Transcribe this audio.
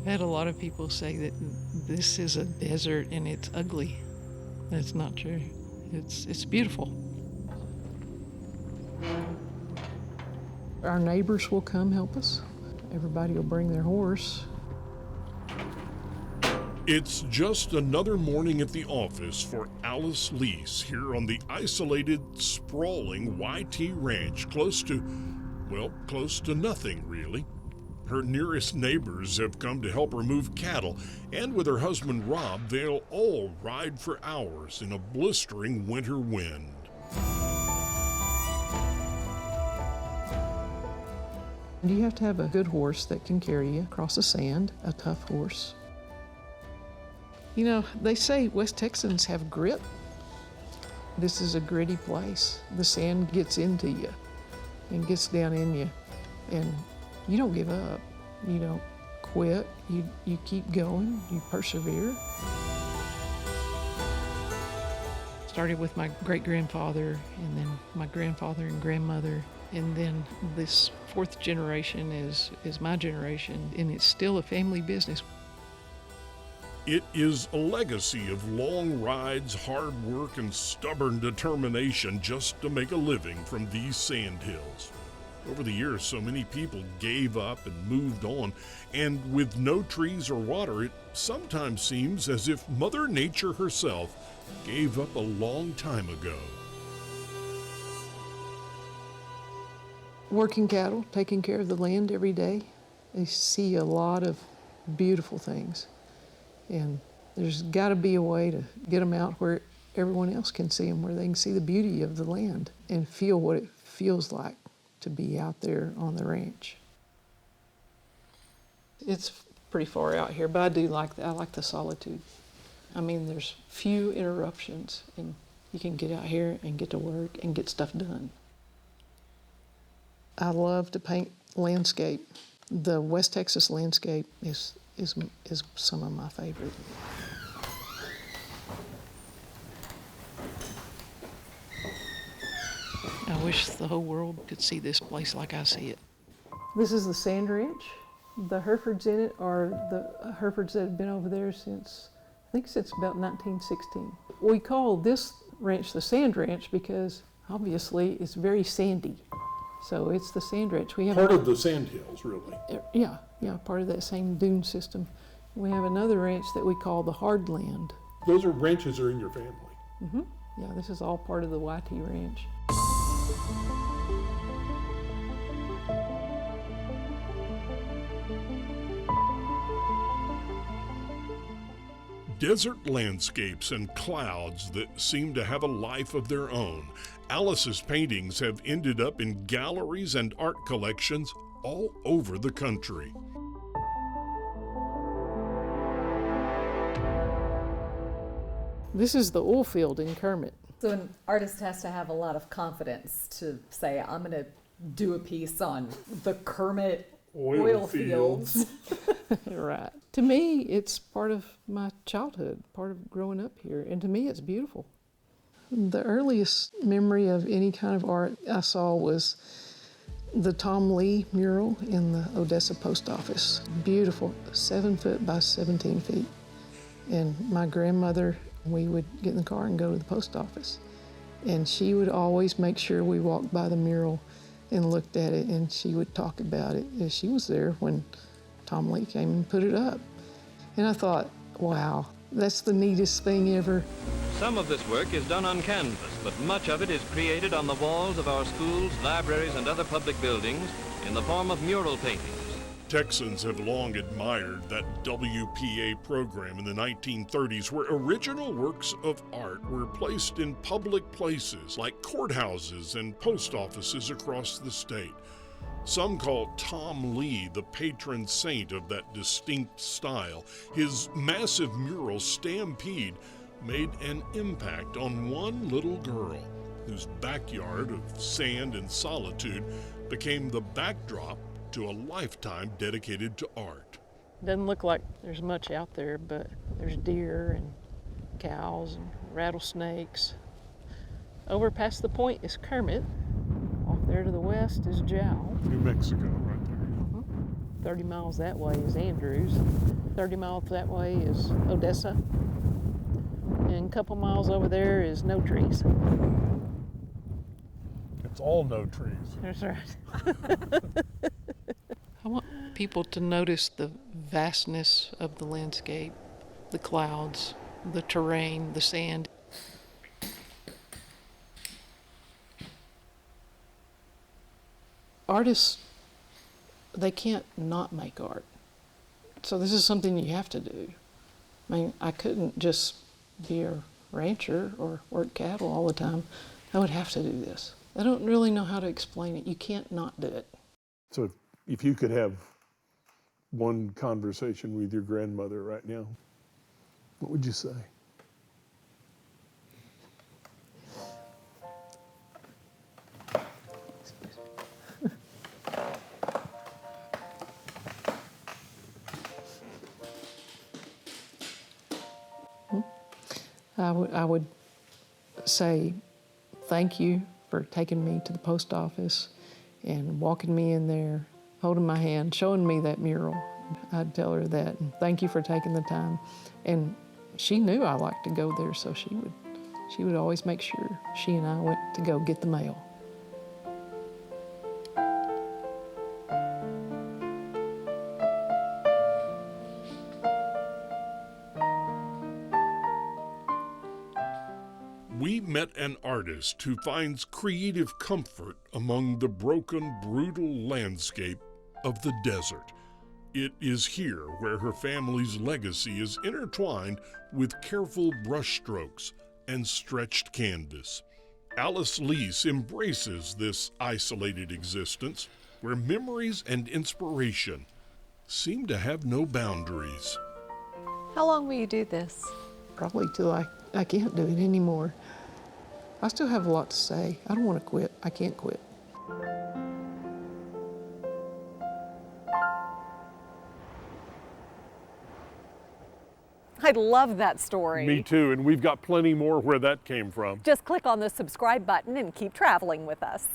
I've had a lot of people say that this is a desert and it's ugly. That's not true. It's beautiful. Our neighbors will come help us. Everybody will bring their horse. It's just another morning at the office for Alice Leese here on the isolated, sprawling YT Ranch, close to nothing, really. Her nearest neighbors have come to help her move cattle, and with her husband Rob, they'll all ride for hours in a blistering winter wind. You have to have a good horse that can carry you across the sand, a tough horse. You know, they say West Texans have grit. This is a gritty place. The sand gets into you and gets down in you, and you don't give up. You don't quit. You keep going. You persevere. Started with my great-grandfather, and then my grandfather and grandmother, and then this fourth generation is my generation, and it's still a family business. It is a legacy of long rides, hard work, and stubborn determination just to make a living from these sandhills. Over the years, so many people gave up and moved on, and with no trees or water, it sometimes seems as if Mother Nature herself gave up a long time ago. Working cattle, taking care of the land every day, they see a lot of beautiful things. And there's got to be a way to get them out where everyone else can see them, where they can see the beauty of the land and feel what it feels like to be out there on the ranch. It's pretty far out here, but I like the solitude. I mean, there's few interruptions, and you can get out here and get to work and get stuff done. I love to paint landscape. The West Texas landscape is some of my favorite. I wish the whole world could see this place like I see it. This is the Sand Ranch. The Herefords in it are the Herefords that have been over there since about 1916. We call this ranch the Sand Ranch because obviously it's very sandy. So it's the Sand Ranch. We have part of the sandhills, really. Yeah, part of that same dune system. We have another ranch that we call the Hardland. Those are ranches that are in your family. Mm-hmm. Yeah, this is all part of the YT Ranch. Desert landscapes and clouds that seem to have a life of their own. Alice's paintings have ended up in galleries and art collections all over the country. This is the oil field in Kermit. So an artist has to have a lot of confidence to say, I'm going to do a piece on the Kermit oil fields. Right. To me, it's part of my childhood, part of growing up here, and to me, it's beautiful. The earliest memory of any kind of art I saw was the Tom Lee mural in the Odessa post office. Beautiful, 7 foot by 17 feet. And my grandmother, we would get in the car and go to the post office. And she would always make sure we walked by the mural and looked at it, and she would talk about it. And she was there when Tom Lee came and put it up. And I thought, wow, that's the neatest thing ever. Some of this work is done on canvas, but much of it is created on the walls of our schools, libraries, and other public buildings in the form of mural paintings. Texans have long admired that WPA program in the 1930s where original works of art were placed in public places like courthouses and post offices across the state. Some call Tom Lee the patron saint of that distinct style. His massive mural, Stampede, made an impact on one little girl whose backyard of sand and solitude became the backdrop to a lifetime dedicated to art. Doesn't look like there's much out there, but there's deer and cows and rattlesnakes. Over past the point is Kermit. Off there to the west is Jowl. New Mexico, right there. Mm-hmm. 30 miles that way is Andrews. 30 miles that way is Odessa. And a couple miles over there is Notrees. It's all Notrees. That's right. I want people to notice the vastness of the landscape, the clouds, the terrain, the sand. Artists, they can't not make art. So this is something you have to do. I mean, I couldn't just be a rancher or work cattle all the time. I would have to do this. I don't really know how to explain it. You can't not do it. So if you could have one conversation with your grandmother right now, what would you say? I would say thank you for taking me to the post office and walking me in there, holding my hand, showing me that mural. I'd tell her that, and thank you for taking the time. And she knew I liked to go there, so she would always make sure she and I went to go get the mail. We met an artist who finds creative comfort among the broken, brutal landscape of the desert. It is here where her family's legacy is intertwined with careful brushstrokes and stretched canvas. Alice Leese embraces this isolated existence where memories and inspiration seem to have no boundaries. How long will you do this? Probably till I can't do it anymore. I still have a lot to say. I don't want to quit. I can't quit. I love that story. Me too, and we've got plenty more where that came from. Just click on the subscribe button and keep traveling with us.